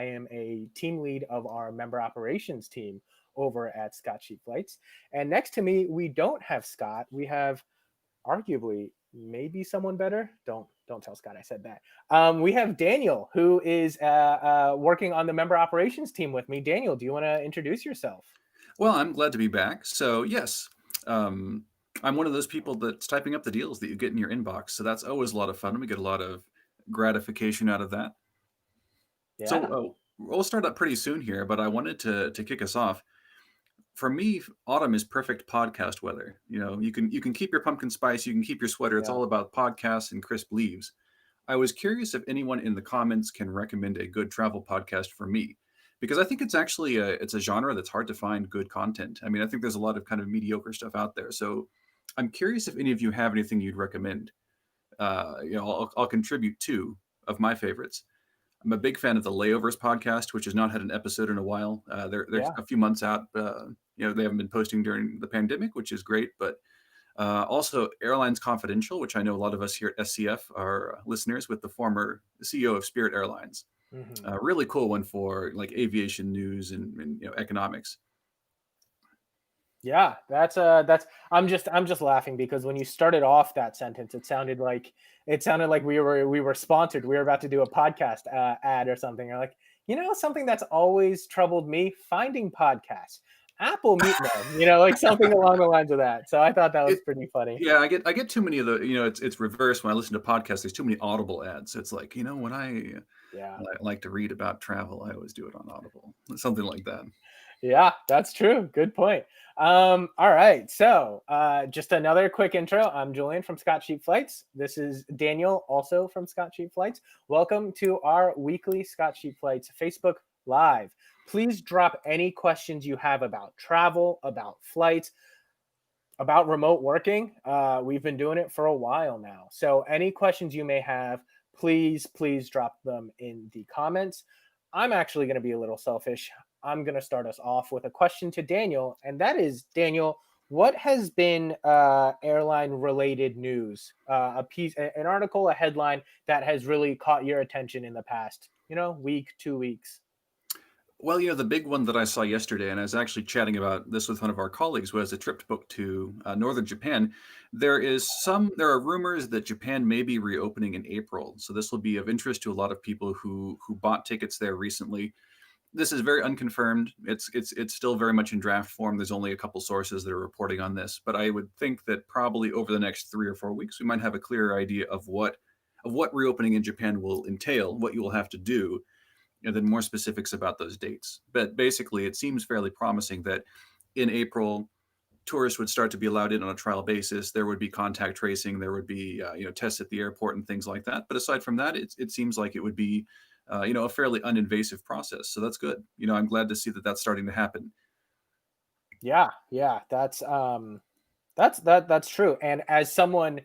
I am a team lead of our member operations team over at Scott Cheap Flights. And next to me, we don't have Scott. We have arguably maybe someone better. Don't tell Scott I said that. We have Daniel, who is working on the member operations team with me. Daniel, do you want to introduce yourself? Well, I'm glad to be back. So, yes, um, I'm one of those people that's typing up the deals that you get in your inbox. So that's always a lot of fun. We get a lot of gratification out of that. So, Yeah. we'll start up pretty soon here, but I wanted to kick us off. For me, autumn is perfect podcast weather. You can keep your pumpkin spice, you can keep your sweater. It's Yeah. all about podcasts and crisp leaves. I was curious if anyone in the comments can recommend a good travel podcast for me, because I think it's a genre that's hard to find good content. I mean, I think there's a lot of kind of mediocre stuff out there. So I'm curious if any of you have anything you'd recommend. I'll contribute two of my favorites. I'm a big fan of the Layovers podcast, which has not had an episode in a while. They're Yeah. a few months out. They haven't been posting during the pandemic, which is great. But also, Airlines Confidential, which I know a lot of us here at SCF are listeners with the former CEO of Spirit Airlines. Hmm. A really cool one for like aviation news and economics. Yeah, that's I'm just laughing because when you started off that sentence, it sounded like we were sponsored. We were about to do a podcast ad or something. You're like, something that's always troubled me, finding podcasts. Apple Mute Men, like something along the lines of that. So I thought that It, was pretty funny. yeah, I get too many of the it's reverse when I listen to podcasts. There's too many Audible ads. It's like when Yeah. I like to read about travel, I always do it on Audible, something like that. Yeah, that's true. Good point. All right. So, just another quick intro. I'm Julian from Scott Cheap Flights. This is Daniel, also from Scott Cheap Flights. Welcome to our weekly Scott Cheap Flights Facebook Live. Please drop any questions you have about travel, about flights, about remote working. We've been doing it for a while now. So, any questions you may have, please drop them in the comments. I'm actually going to be a little selfish. I'm going to start us off with a question to Daniel, and that is, Daniel, what has been airline related news? A piece, an article, a headline that has really caught your attention in the past, week, 2 weeks. Well, the big one that I saw yesterday, and I was actually chatting about this with one of our colleagues, was a trip booked to northern Japan. There are rumors that Japan may be reopening in April, so this will be of interest to a lot of people who bought tickets there recently. This is very unconfirmed. It's still very much in draft form. There's only a couple sources that are reporting on this, but I would think that probably over the next 3 or 4 weeks, we might have a clearer idea of what reopening in Japan will entail, what you will have to do, and then more specifics about those dates. But basically, it seems fairly promising that in April, tourists would start to be allowed in on a trial basis. There would be contact tracing. There would be tests at the airport and things like that. But aside from that, it seems like it would be a fairly uninvasive process. So that's good. I'm glad to see that that's starting to happen. Yeah, that's true. And as someone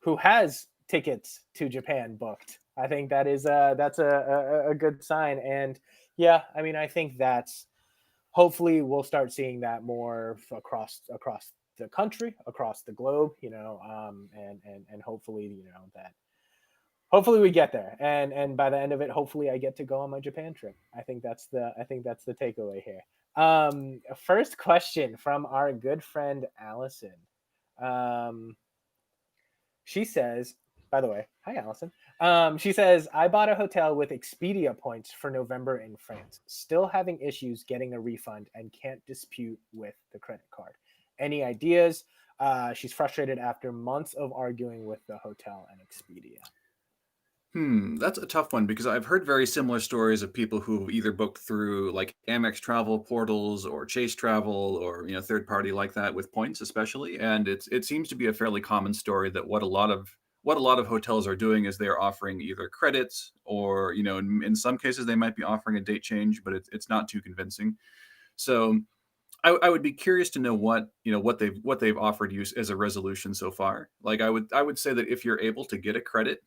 who has tickets to Japan booked, I think that's a good sign. And yeah, I mean, I think that's hopefully we'll start seeing that more across the country, across the globe, and hopefully, that hopefully we get there. And by the end of it, hopefully I get to go on my Japan trip. I think that's the takeaway here. First question from our good friend Allison. Um, she says, by the way, hi Allison. She says, I bought a hotel with Expedia points for November in France. Still having issues getting a refund and can't dispute with the credit card. Any ideas? She's frustrated after months of arguing with the hotel and Expedia. That's a tough one because I've heard very similar stories of people who either booked through like Amex travel portals or Chase Travel or third party like that with points especially, and it seems to be a fairly common story that what a lot of hotels are doing is they're offering either credits or in some cases they might be offering a date change, but it's not too convincing. So I would be curious to know what they've offered you as a resolution so far. Like I would say that if you're able to get a credit,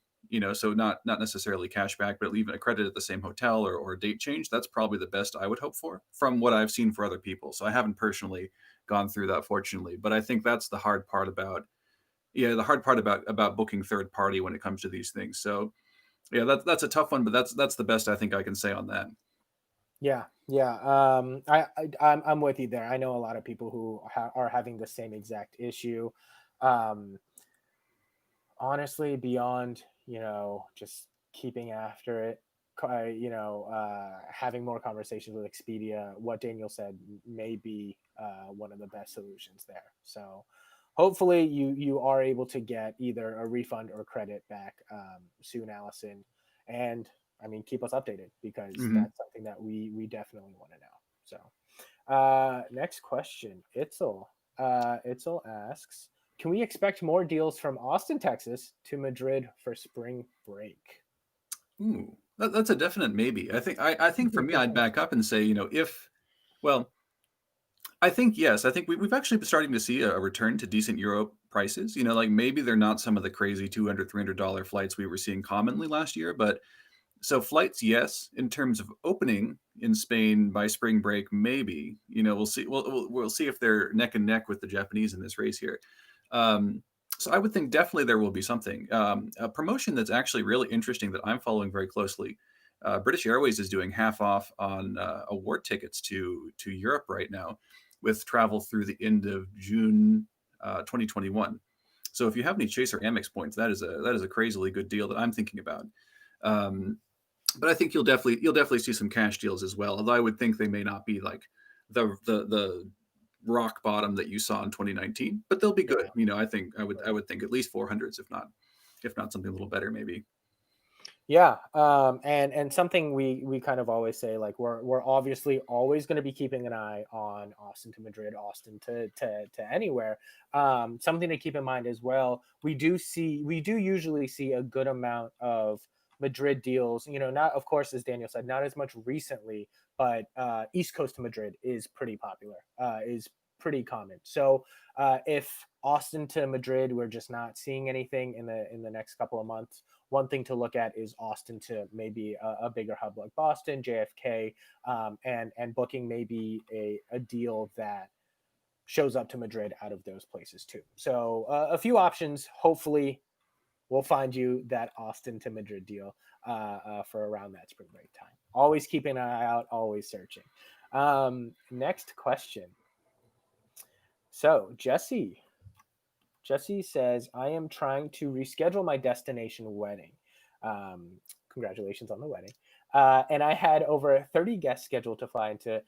so not necessarily cash back, but even a credit at the same hotel or a date change, that's probably the best I would hope for from what I've seen for other people. So I haven't personally gone through that, fortunately, but I think that's the hard part about booking third party when it comes to these things. So yeah, that's a tough one, but that's the best I think I can say on that. Yeah, yeah. I'm with you there. I know a lot of people who are having the same exact issue. Um, Honestly, beyond just keeping after it, having more conversations with Expedia, what Daniel said may be one of the best solutions there. So hopefully you are able to get either a refund or credit back soon, Allison. And I mean, keep us updated because Hmm. that's something that we definitely want to know. So next question, Itzel asks, can we expect more deals from Austin, Texas to Madrid for spring break? Ooh, that's a definite maybe. I think for me, I'd back up and say, if, well, I think yes. I think we've actually been starting to see a return to decent Euro prices. Like maybe they're not some of the crazy $200, $300 flights we were seeing commonly last year, but so flights, yes. In terms of opening in Spain by spring break, maybe. We'll see. We'll see if they're neck and neck with the Japanese in this race here. Um, so I would think definitely there will be something. A promotion that's actually really interesting that I'm following very closely. British Airways is doing half off on award tickets to Europe right now, with travel through the end of June 2021. So if you have any Chaser Amex points, that is a crazily good deal that I'm thinking about. Um, but I think you'll definitely see some cash deals as well. Although I would think they may not be like the rock bottom that you saw in 2019, but they'll be Yeah, good. I would think at least 400s, if not something a little better maybe. yeah. And something we kind of always say, like we're obviously always going to be keeping an eye on Austin to Madrid, Austin to anywhere. Something to keep in mind as well. We do usually see a good amount of Madrid deals. Not, of course, as Daniel said, not as much recently, but East Coast to Madrid is pretty popular. Is pretty common. So if Austin to Madrid, we're just not seeing anything in the next couple of months. One thing to look at is Austin to maybe a bigger hub like Boston, JFK, and booking maybe a deal that shows up to Madrid out of those places too. So a few options. Hopefully, we'll find you that Austin to Madrid deal for around that spring break time. Always keeping an eye out. Always searching. Next question. So Jesse says, I am trying to reschedule my destination wedding. Um, Congratulations on the wedding. And I had over 30 guests scheduled to fly into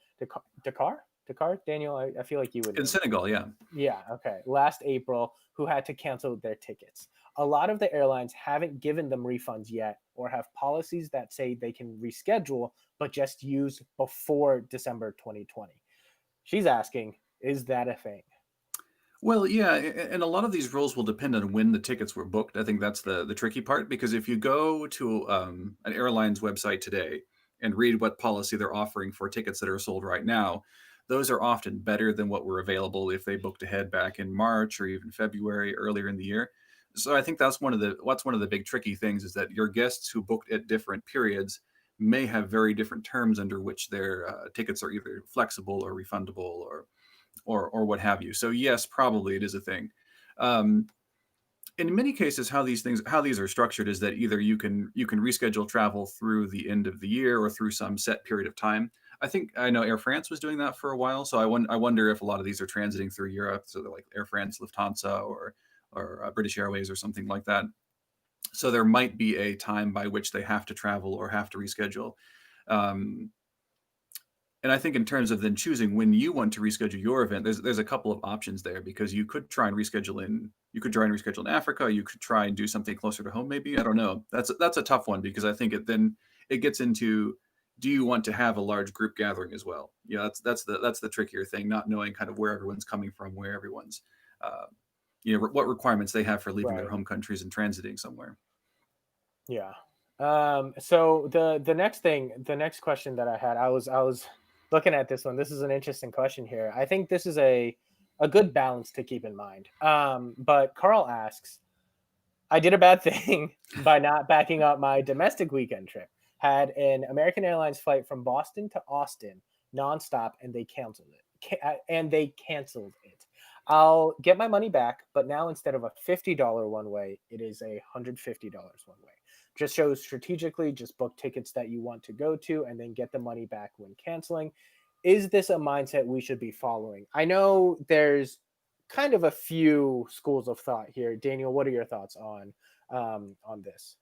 Dakar. Dakar, Daniel, I feel like you would In know this. Senegal, yeah. Yeah, okay. Last April, who had to cancel their tickets. A lot of the airlines haven't given them refunds yet or have policies that say they can reschedule, but just use before December 2020. She's asking, is that a thing? Well, yeah, and a lot of these rules will depend on when the tickets were booked. I think that's the tricky part because if you go to an airline's website today and read what policy they're offering for tickets that are sold right now, those are often better than what were available if they booked ahead back in March or even February earlier in the year. So I think that's one of the big tricky things is that your guests who booked at different periods may have very different terms under which their tickets are either flexible or refundable or what have you. So yes, probably it is a thing. Um, in many cases, how these are structured is that either you can reschedule travel through the end of the year or through some set period of time. I know Air France was doing that for a while, so I wonder if a lot of these are transiting through Europe, so they're like Air France, Lufthansa, or British Airways or something like that. So there might be a time by which they have to travel or have to reschedule. Um, and I think in terms of then choosing when you want to reschedule your event, there's a couple of options there because you could try and reschedule in Africa, you could try and do something closer to home maybe. I don't know. That's a tough one because I think it gets into, do you want to have a large group gathering as well? Yeah, that's the trickier thing, not knowing kind of where everyone's coming from, where everyone's uh, what requirements they have for leaving their Right. home countries and transiting somewhere. Yeah. So the next question that I had, I was looking at this one. This is an interesting question here. I think this is a good balance to keep in mind. But Carl asks, I did a bad thing by not backing up my domestic weekend trip. Had an American Airlines flight from Boston to Austin nonstop, and they canceled it. I'll get my money back, but now instead of a $50 one way, it is $150 one way. Just show strategically, just book tickets that you want to go to and then get the money back when canceling. Is this a mindset we should be following? I know there's kind of a few schools of thought here. Daniel, what are your thoughts on this?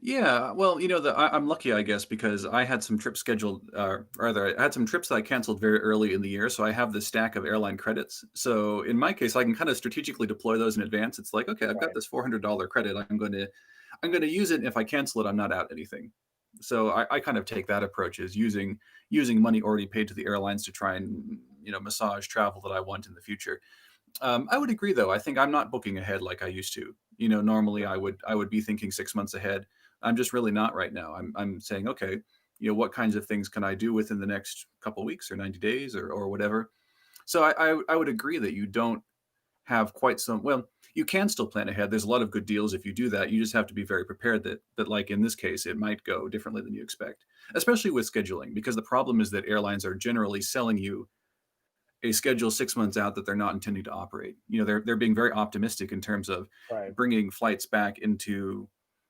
Yeah, well, I'm lucky, I guess, because I had some trips scheduled, rather, I had some trips that I canceled very early in the year, so I have this stack of airline credits. So in my case, I can kind of strategically deploy those in advance. It's like, okay, I've got Right, this $400 credit. I'm going to use it. And if I cancel it, I'm not out anything. So I kind of take that approach as using money already paid to the airlines to try and massage travel that I want in the future. I would agree, though. I think I'm not booking ahead like I used to. Normally I would be thinking 6 months ahead. I'm just really not right now. I'm saying, okay, what kinds of things can I do within the next couple weeks or 90 days or whatever. So I would agree that you don't have quite some. Well, you can still plan ahead. There's a lot of good deals if you do that. You just have to be very prepared that like in this case, it might go differently than you expect, especially with scheduling, because the problem is that airlines are generally selling you a schedule 6 months out that they're not intending to operate. They're being very optimistic in terms of right. bringing flights back into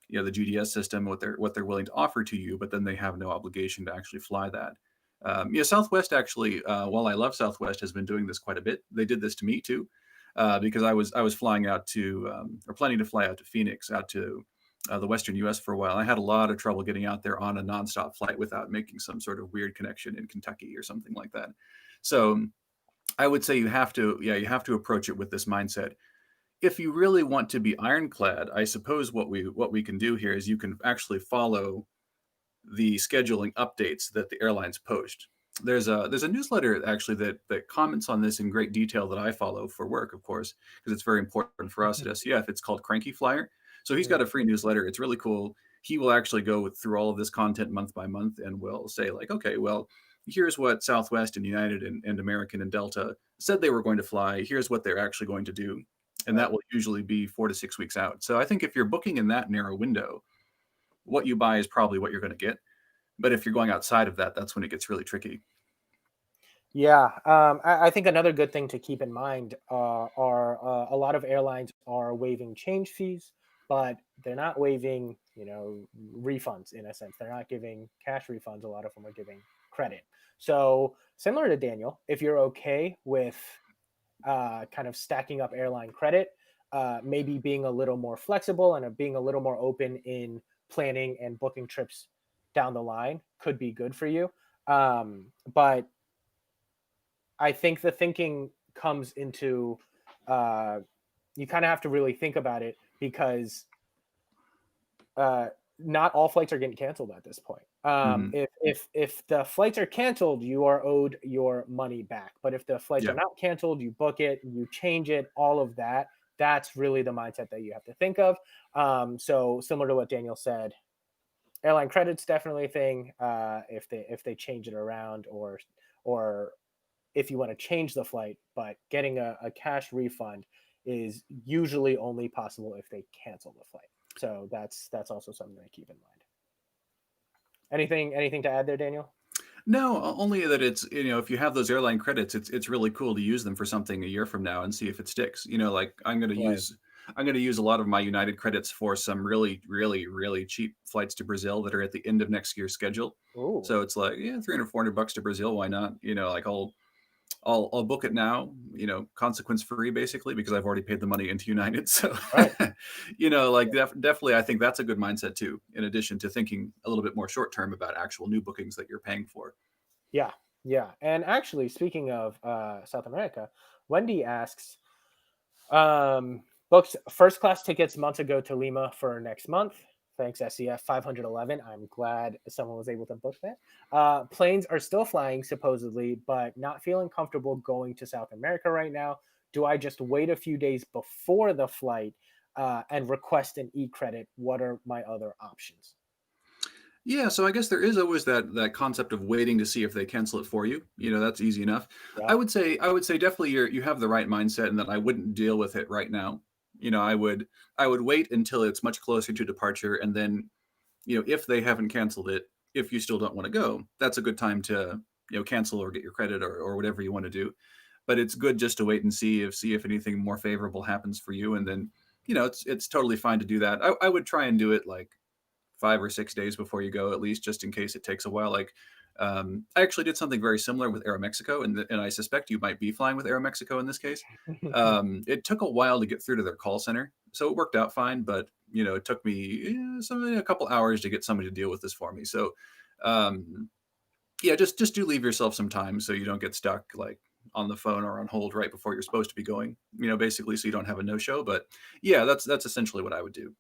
the GDS system, what they're willing to offer to you, but then they have no obligation to actually fly that. Southwest actually, while I love Southwest, has been doing this quite a bit. They did this to me too, because I was flying out to or planning to fly out to Phoenix, out to the Western U.S. for a while. I had a lot of trouble getting out there on a nonstop flight without making some sort of weird connection in Kentucky or something like that. So I would say you have to approach it with this mindset. If you really want to be ironclad, I suppose what we can do here is you can actually follow the scheduling updates that the airlines post. There's a newsletter actually that comments on this in great detail that I follow for work, of course, because it's very important for us at SCF. It's called Cranky Flyer. So he's got a free newsletter. It's really cool. He will actually go through all of this content month by month and will say like, okay, well, here's what Southwest and United and American and Delta said they were going to fly. Here's what they're actually going to do. And that Right. will usually be 4 to 6 weeks out. So I think if you're booking in that narrow window, what you buy is probably what you're going to get. But if you're going outside of that, that's when it gets really tricky. Yeah, I think another good thing to keep in mind are a lot of airlines are waiving change fees, but they're not waiving, refunds in a sense. They're not giving cash refunds. A lot of them are giving credit. So similar to Daniel, if you're okay with kind of stacking up airline credit, maybe being a little more flexible and being a little more open in planning and booking trips down the line could be good for you. But I think the thinking comes into uh, you kind of have to really think about it because uh, not all flights are getting canceled at this point. Hmm. If the flights are canceled, you are owed your money back. But if the flights are Yeah. not canceled, you book it, you change it, all of that. That's really the mindset that you have to think of. So similar to what Daniel said, airline credits definitely a thing. If they change it around or if you want to change the flight, but getting a cash refund is usually only possible if they cancel the flight. So that's also something to keep in mind. Anything to add there, Daniel? No, only that it's if you have those airline credits, it's really cool to use them for something a year from now and see if it sticks. Like Right. I'm going to use a lot of my United credits for some really really really cheap flights to Brazil that are at the end of next year's schedule. Ooh. So it's like, yeah, 300 $400 to Brazil, why not? Like I'll book it now, consequence free basically because I've already paid the money into United. So, Right. like definitely, I think that's a good mindset too. In addition to thinking a little bit more short term about actual new bookings that you're paying for. Yeah. Yeah. And actually, speaking of South America, Wendy asks, booked first class tickets months ago to Lima for next month. Thanks, SCF 511. I'm glad someone was able to book that. Planes are still flying, supposedly, but not feeling comfortable going to South America right now. Do I just wait a few days before the flight and request an e credit? What are my other options? Yeah, so I guess there is always that concept of waiting to see if they cancel it for you. That's easy enough. I Yeah. would say I would say definitely you have the right mindset and that I wouldn't deal with it right now. I would wait until it's much closer to departure and then if they haven't canceled it, if you still don't want to go, that's a good time to cancel or get your credit or whatever you want to do. But it's good just to wait and see if anything more favorable happens for you, and then it's totally fine to do that. I would try and do it like 5 or 6 days before you go, at least, just in case it takes a while. Like, I actually did something very similar with Aeromexico, and I suspect you might be flying with Aeromexico in this case. It took a while to get through to their call center, so it worked out fine. But it took me a couple hours to get somebody to deal with this for me. So, um, yeah, just do leave yourself some time so you don't get stuck like on the phone or on hold right before you're supposed to be going. Basically, so you don't have a no show. But yeah, that's essentially what I would do.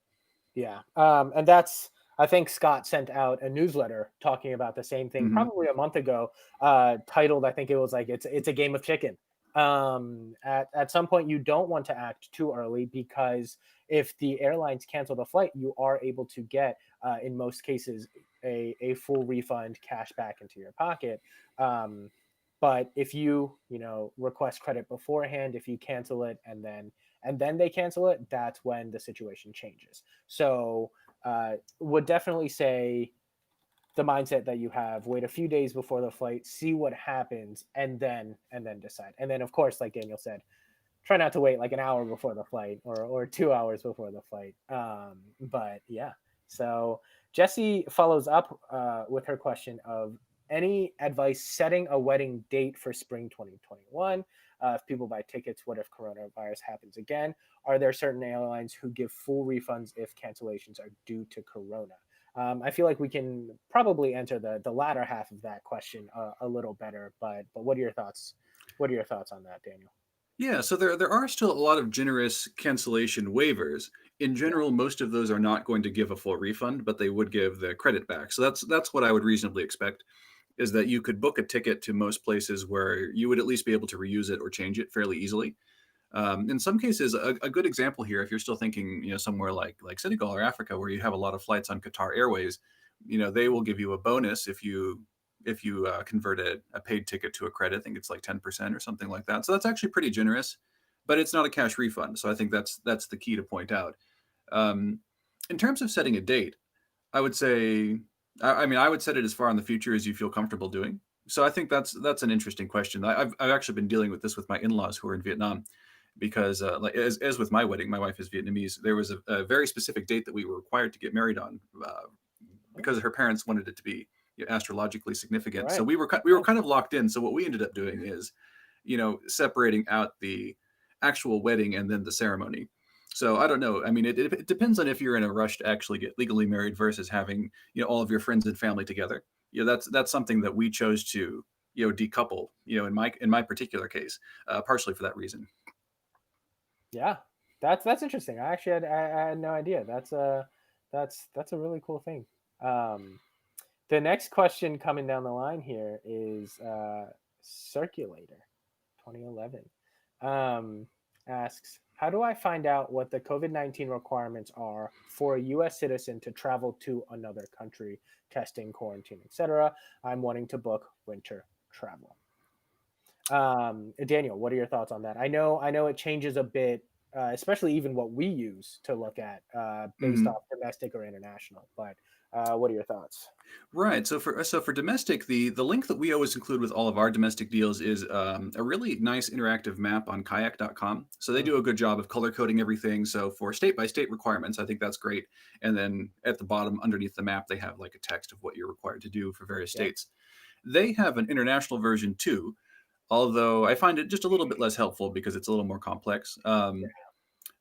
Yeah. And I think Scott sent out a newsletter talking about the same thing Hmm. probably a month ago, titled, I think it was like, it's a game of chicken. At some point, you don't want to act too early, because if the airlines cancel the flight, you are able to get, in most cases, a full refund, cash back into your pocket. Um, but if request credit beforehand, if you cancel it and then they cancel it, that's when the situation changes. So, would definitely say the mindset that you have: wait a few days before the flight, see what happens, and then decide. And then, of course, like Daniel said, try not to wait like an hour before the flight, or 2 hours before the flight. But yeah, so Jesse follows up with her question of any advice setting a wedding date for spring 2021. If people buy tickets, what if coronavirus happens again? Are there certain airlines who give full refunds if cancellations are due to corona? I feel like we can probably answer the latter half of that question a little better. But what are your thoughts? What are your thoughts on that, Daniel? Yeah, so there are still a lot of generous cancellation waivers. In Yeah. general, most of those are not going to give a full refund, but they would give the credit back. So that's what I would reasonably expect, is that you could book a ticket to most places where you would at least be able to reuse it or change it fairly easily. In some cases, a good example here, if you're still thinking, somewhere like Senegal or Africa, where you have a lot of flights on Qatar Airways, they will give you a bonus if you convert a paid ticket to a credit. I think it's like 10% or something like that. So that's actually pretty generous, but it's not a cash refund. So I think that's the key to point out. Um, in terms of setting a date, I would say, I mean, I would set it as far in the future as you feel comfortable doing. So I think that's an interesting question. I've actually been dealing with this with my in-laws who are in Vietnam, because like as with my wedding, my wife is Vietnamese. There was a very specific date that we were required to get married on, because her parents wanted it to be astrologically significant. So Right. we were Right. kind of locked in. So what we ended up doing is, separating out the actual wedding and then the ceremony. So I don't know. I mean, it depends on if you're in a rush to actually get legally married versus having all of your friends and family together. That's something that we chose to decouple. In my particular case, partially for that reason. Yeah. That's interesting. I had no idea. That's a really cool thing. Um, the next question coming down the line here is Circulator 2011, um, asks, how do I find out what the COVID-19 requirements are for a US citizen to travel to another country, testing, quarantine, etc.? I'm wanting to book winter travel. Daniel, what are your thoughts on that? I know it changes a bit, especially even what we use to look at, based Mhm. off domestic or international. But what are your thoughts? Right. So for domestic, the link that we always include with all of our domestic deals is a really nice interactive map on kayak.com. So they do a Mhm. good job of color coding everything. So for state by state requirements, I think that's great. And then at the bottom underneath the map, they have like a text of what you're required to do for various Yep. states. They have an international version too, although I find it just a little bit less helpful because it's a little more complex.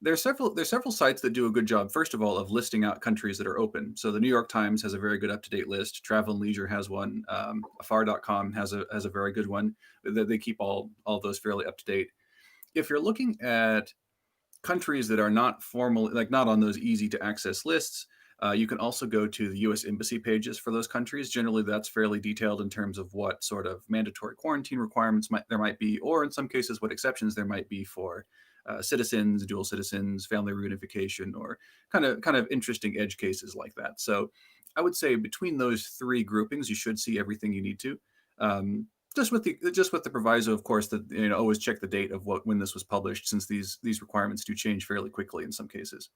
There's several sites that do a good job, first of all, of listing out countries that are open. So the New York Times has a very good up-to-date list. Travel and Leisure has one. Afar.com has a very good one. They keep all those fairly up to date. If you're looking at countries that are not formal, like not on those easy to access lists, you can also go to the U.S. embassy pages for those countries. Generally, that's fairly detailed in terms of what sort of mandatory quarantine requirements there might be, or in some cases, what exceptions there might be for citizens, dual citizens, family reunification, or kind of interesting edge cases like that. So, I would say between those three groupings, you should see everything you need to. Um, just with the proviso, of course, that always check the date of when this was published, since these requirements do change fairly quickly in some cases.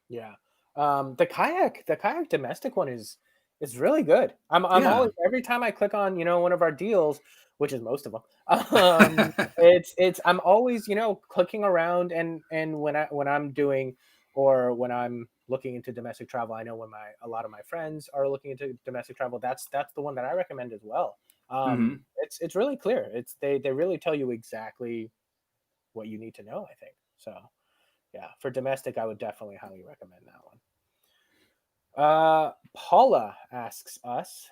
Yeah. The kayak domestic one is really good. I'm Yeah. always, every time I click on, one of our deals, which is most of them, it's I'm always, clicking around, and when I'm doing, or when I'm looking into domestic travel, I know when a lot of my friends are looking into domestic travel, that's the one that I recommend as well. Hmm. It's really clear. They really tell you exactly what you need to know, I think. So yeah, for domestic, I would definitely highly recommend that one. Paula asks us,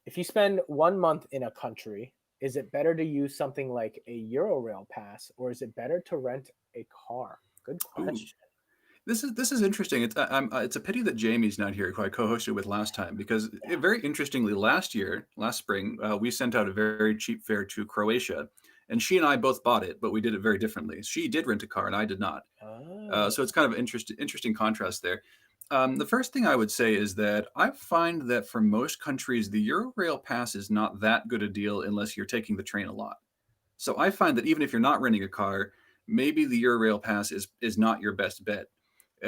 if you spend 1 month in a country, is it better to use something like a Eurorail pass, or is it better to rent a car? Good Ooh. question. This is interesting. It's a pity that Jamie's not here, who I co-hosted with last time, because very interestingly, last spring, we sent out a very cheap fare to Croatia, and she and I both bought it, but we did it very differently. She did rent a car, and I did not. Oh, So it's kind of interesting contrast there. The first thing I would say is that I find that for most countries, the Eurail pass is not that good a deal unless you're taking the train a lot. So I find that even if you're not renting a car, maybe the Eurail pass is not your best bet.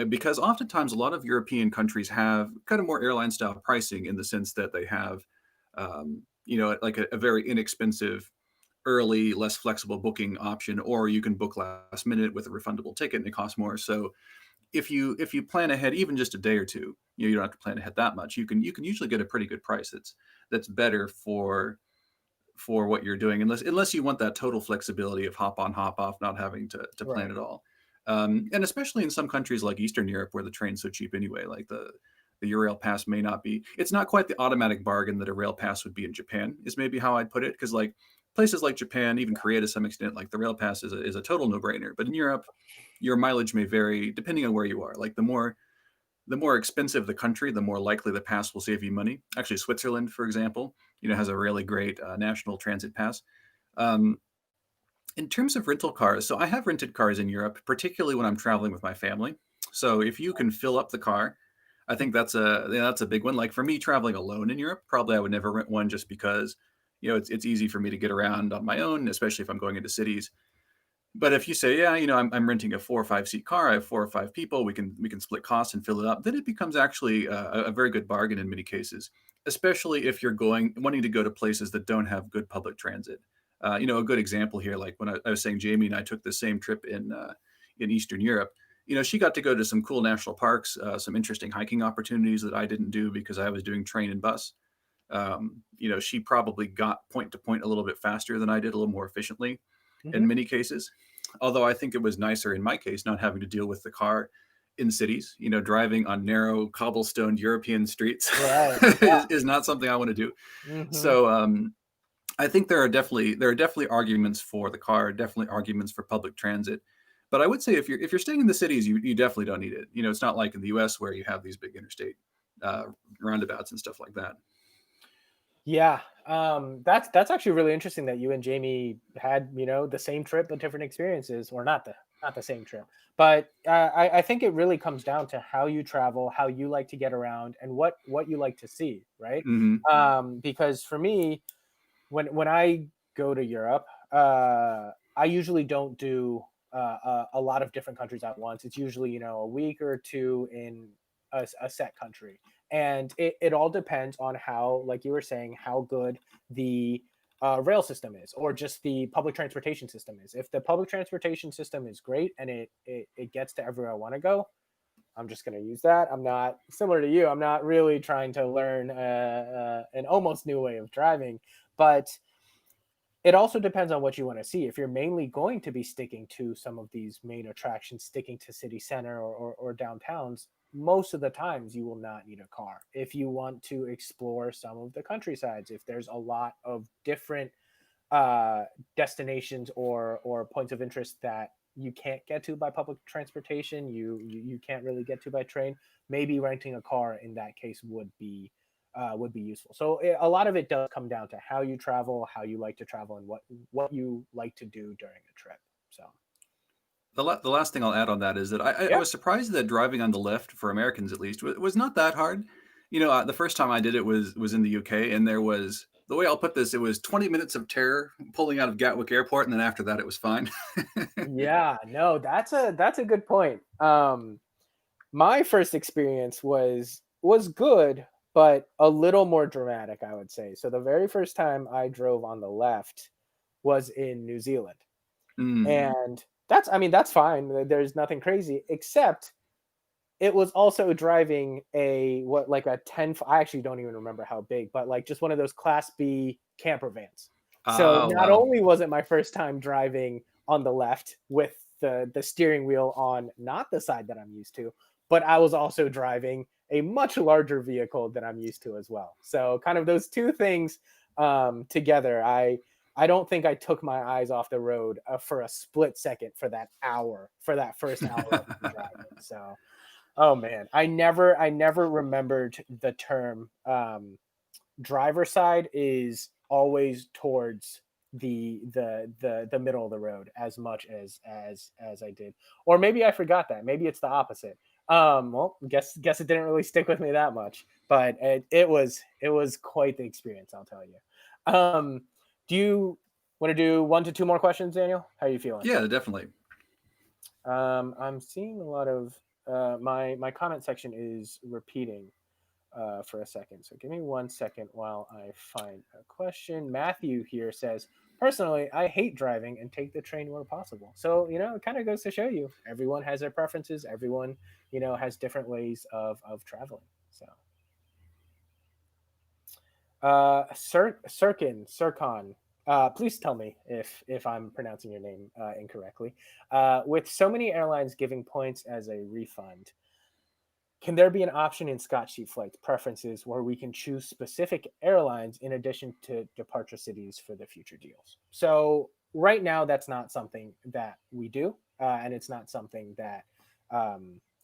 Because oftentimes a lot of European countries have kind of more airline style pricing in the sense that they have, like a very inexpensive, early, less flexible booking option, or you can book last minute with a refundable ticket and it costs more. So if you plan ahead even just a day or two, you don't have to plan ahead that much. You can usually get a pretty good price that's better for what you're doing, unless you want that total flexibility of hop on, hop off, not having to plan right, at all. And especially in some countries like Eastern Europe, where the train's so cheap anyway, like the Eurail pass may not be. It's not quite the automatic bargain that a rail pass would be in Japan. Is maybe how I'd put it, because like places like Japan, even Korea to some extent, like the rail pass is a total no brainer. But in Europe, your mileage may vary depending on where you are. Like the more expensive the country, the more likely the pass will save you money. Actually, Switzerland, for example, has a really great national transit pass. Um, in terms of rental cars, so I have rented cars in Europe, particularly when I'm traveling with my family. So if you can fill up the car, I think that's a big one. Like for me, traveling alone in Europe, probably I would never rent one just because it's easy for me to get around on my own, especially if I'm going into cities. But if you say, yeah, I'm renting a 4 or 5 seat car, I have 4 or 5 people, we can split costs and fill it up, then it becomes actually a very good bargain in many cases, especially if you're wanting to go to places that don't have good public transit. A good example here, like when I was saying Jamie and I took the same trip in Eastern Europe. She got to go to some cool national parks, some interesting hiking opportunities that I didn't do because I was doing train and bus. She probably got point to point a little bit faster than I did, a little more efficiently hmm in many cases. Although I think it was nicer in my case not having to deal with the car in cities. Driving on narrow cobblestone European streets right, is not something I want to do. hmm So I think there are definitely arguments for the car, definitely arguments for public transit. But I would say if you're staying in the cities, you definitely don't need it. It's not like in the U.S. where you have these big interstate uh, roundabouts and stuff like that. yeah. That's actually really interesting that you and Jamie had the same trip but different experiences, or not the same trip. But I think it really comes down to how you travel, how you like to get around, and what you like to see, right? Hmm. Because for me, when I go to Europe, I usually don't do a lot of different countries at once. It's usually a week or two in a set country, and it all depends on how, like you were saying, how good the rail system is, or just the public transportation system is. If the public transportation system is great and it gets to everywhere I want to go, I'm just going to use that. I'm not similar to you. I'm not really trying to learn an almost new way of driving, but it also depends on what you want to see. If you're mainly going to be sticking to some of these main attractions, sticking to city center or downtowns, most of the times you will not need a car. If you want to explore some of the countrysides, if there's a lot of different uh, destinations or points of interest that you can't get to by public transportation, you can't really get to by train, maybe renting a car in that case would be useful. So a lot of it does come down to how you travel, how you like to travel, and what you like to do during a trip. So The last thing I'll add on that is that I yeah, was surprised that driving on the left, for Americans at least, was not that hard. The first time I did it was in the UK, and there was, the way I'll put this, it was 20 minutes of terror pulling out of Gatwick Airport, and then after that it was fine. yeah, no, that's a good point. My first experience was good, but a little more dramatic, I would say. So the very first time I drove on the left was in New Zealand. Mm. And that's, I mean, that's fine. There's nothing crazy, except it was also driving a what like a 10, I actually don't even remember how big, but like just one of those class B camper vans. So Oh, not wow. only was it my first time driving on the left with the steering wheel on not the side that I'm used to, but I was also driving a much larger vehicle than I'm used to as well. So kind of those two things together, I don't think I took my eyes off the road for a split second for that hour, for that first hour of me driving. So oh man, I never remembered the term driver side is always towards the middle of the road as much as I did. Or maybe I forgot that. Maybe it's the opposite. Well, guess it didn't really stick with me that much, but it was quite the experience, I'll tell you. Do you want to do 1 to 2 more questions, Daniel? How are you feeling? Yeah, definitely. I'm seeing a lot of my comment section is repeating for a second. So give me 1 second while I find a question. Matthew here says, personally, I hate driving and take the train where possible. So, it kind of goes to show you everyone has their preferences. Everyone, has different ways of traveling. So, Sircon, please tell me if I'm pronouncing your name incorrectly. With so many airlines giving points as a refund, can there be an option in Scotch Sheet Flight's preferences where we can choose specific airlines in addition to departure cities for the future deals? So right now, that's not something that we do, and it's not something that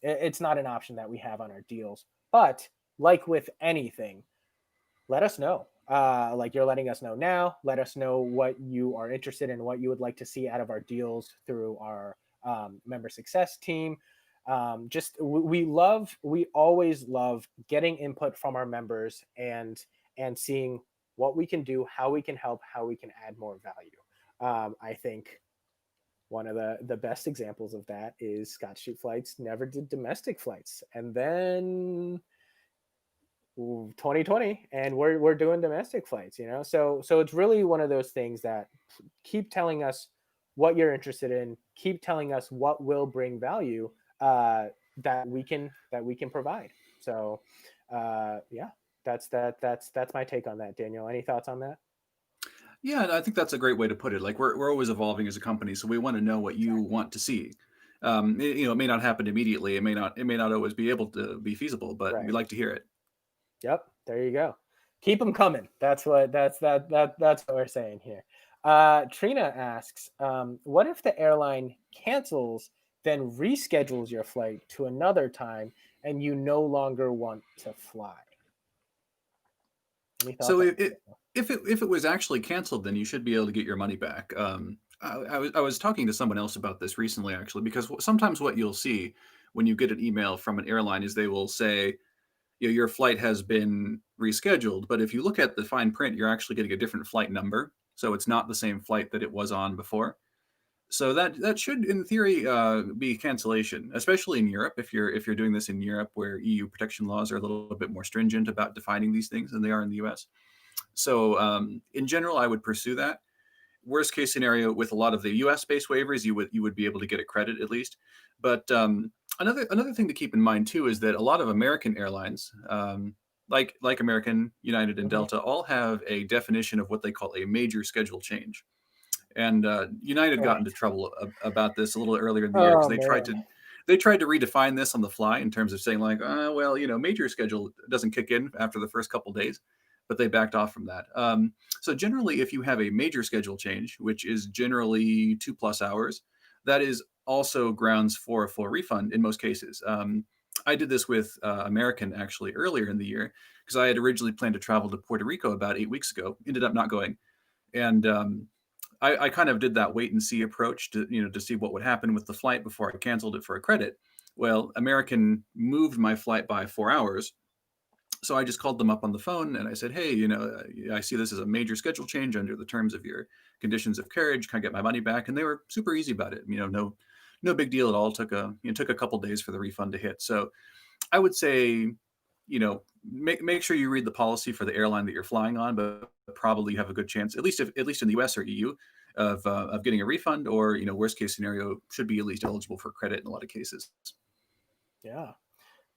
it's not an option that we have on our deals. But like with anything, let us know. Like you're letting us know now. Let us know what you are interested in, what you would like to see out of our deals through our member success team. Just we always love getting input from our members and seeing what we can do, how we can help, how we can add more value. I think one of the best examples of that is Scotch Sheet Flights never did domestic flights, and then 2020 and we're doing domestic flights, so it's really one of those things that keep telling us what you're interested in, keep telling us what will bring value uh that we can provide. So yeah, that's my take on that. Daniel, any thoughts on that? Yeah, and I think that's a great way to put it. Like we're always evolving as a company, so we want to know what you Exactly. want to see. It may not happen immediately. It may not always be able to be feasible, but we Right. like to hear it. Yep, there you go. Keep them coming. That's what we're saying here. Trina asks, what if the airline cancels, then reschedules your flight to another time, and you no longer want to fly? Any thoughts So on it, that? it if it was actually canceled, then you should be able to get your money back. I was talking to someone else about this recently, actually, because sometimes what you'll see when you get an email from an airline is they will say, your flight has been rescheduled. But if you look at the fine print, you're actually getting a different flight number, so it's not the same flight that it was on before. So that should, in theory, be cancellation, especially in Europe. If you're doing this in Europe, where EU protection laws are a little bit more stringent about defining these things than they are in the US. So in general, I would pursue that. Worst case scenario, with a lot of the US based waivers, you would be able to get a credit at least. But another thing to keep in mind too is that a lot of American airlines, like American, United, and Mhm. Delta, all have a definition of what they call a major schedule change. And United got into Right. trouble about this a little earlier in the year because Oh they tried man. to they tried to redefine this on the fly in terms of saying like, well, major schedule doesn't kick in after the first couple days, but they backed off from that. So generally, if you have a major schedule change, which is generally 2+ hours, that is also grounds for a full refund in most cases. I did this with American actually earlier in the year because I had originally planned to travel to Puerto Rico about 8 weeks ago, ended up not going, and I kind of did that wait and see approach to see what would happen with the flight before I canceled it for a credit. Well, American moved my flight by 4 hours, so I just called them up on the phone and I said, "Hey, I see this as a major schedule change under the terms of your conditions of carriage. Can I get my money back?" And they were super easy about it. No big deal at all. Took a couple days for the refund to hit. So I would say, make sure you read the policy for the airline that you're flying on, but probably have a good chance, at least in the US or EU, of getting a refund, or worst case scenario, should be at least eligible for credit in a lot of cases. Yeah.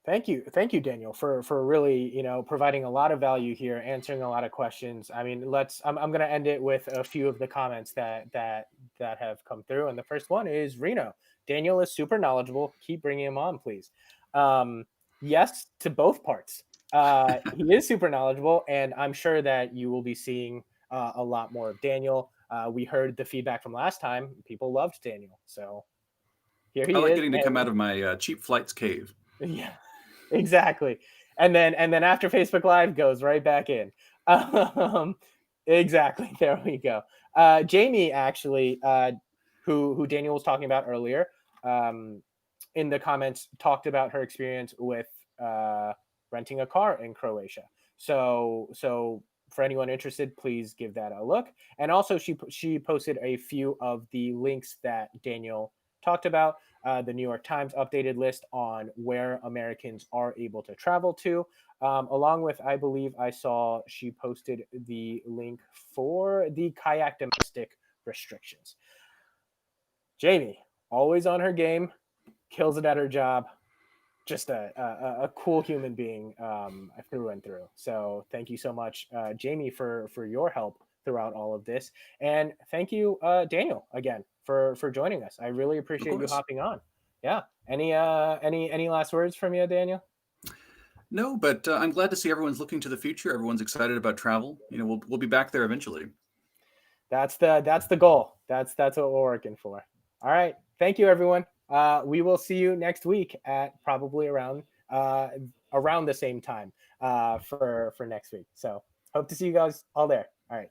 Thank you, Daniel, for really providing a lot of value here, answering a lot of questions. I mean, I'm going to end it with a few of the comments that have come through, and the first one is Reno. Daniel is super knowledgeable. Keep bringing him on, please. Yes to both parts. He is super knowledgeable, and I'm sure that you will be seeing a lot more of Daniel. We heard the feedback from last time; people loved Daniel, so here I he like is. getting to come out of my cheap flights cave. Yeah, exactly. And then after Facebook Live goes right back in. Um, exactly. There we go. Jamie actually, who Daniel was talking about earlier, um, in the comments talked about her experience with uh, renting a car in Croatia. So for anyone interested, please give that a look. And also, she posted a few of the links that Daniel talked about. The New York Times updated list on where Americans are able to travel to, along with, I believe I saw she posted the link for the kayak domestic restrictions. Jamie, always on her game, kills it at her job. Just a cool human being through and through. So thank you so much, Jamie, for your help throughout all of this, and thank you, Daniel, again for joining us. I really Of appreciate you course. hopping on. Yeah. Any last words from you, Daniel? No, but I'm glad to see everyone's looking to the future. Everyone's excited about travel. We'll be back there eventually. That's the goal. That's what we're working for. All right. Thank you, everyone. We will see you next week at probably around the same time for next week. So hope to see you guys all there.